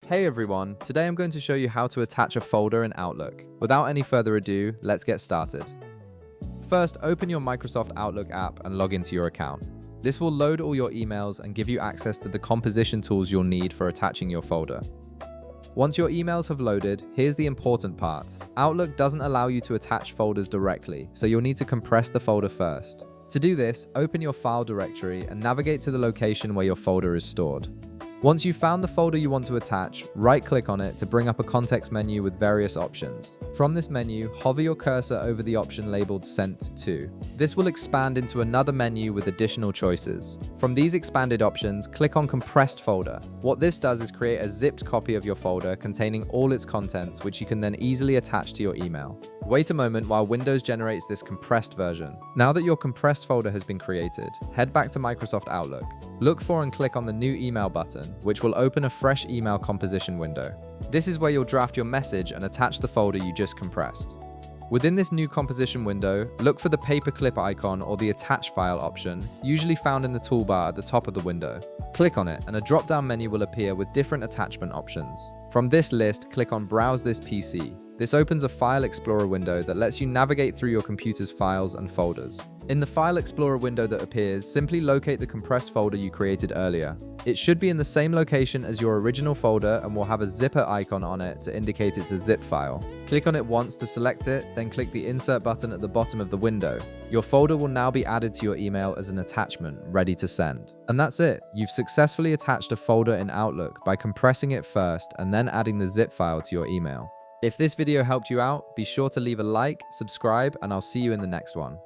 Hey everyone, today I'm going to show you how to attach a folder in Outlook. Without any further ado, let's get started. First, open your Microsoft Outlook app and log into your account. This will load all your emails and give you access to the composition tools you'll need for attaching your folder. Once your emails have loaded, here's the important part. Outlook doesn't allow you to attach folders directly, so you'll need to compress the folder first. To do this, open your file directory and navigate to the location where your folder is stored. Once you've found the folder you want to attach, right-click on it to bring up a context menu with various options. From this menu, hover your cursor over the option labeled Sent to. This will expand into another menu with additional choices. From these expanded options, click on Compressed Folder. What this does is create a zipped copy of your folder containing all its contents, which you can then easily attach to your email. Wait a moment while Windows generates this compressed version. Now that your compressed folder has been created, head back to Microsoft Outlook. Look for and click on the New Email button, which will open a fresh email composition window. This is where you'll draft your message and attach the folder you just compressed. Within this new composition window, look for the paperclip icon or the Attach File option, usually found in the toolbar at the top of the window. Click on it and a drop-down menu will appear with different attachment options. From this list, click on Browse this PC. This opens a File Explorer window that lets you navigate through your computer's files and folders. In the File Explorer window that appears, simply locate the compressed folder you created earlier. It should be in the same location as your original folder and will have a zipper icon on it to indicate it's a zip file. Click on it once to select it, then click the Insert button at the bottom of the window. Your folder will now be added to your email as an attachment, ready to send. And that's it. You've successfully attached a folder in Outlook by compressing it first and then adding the zip file to your email. If this video helped you out, be sure to leave a like, subscribe, and I'll see you in the next one.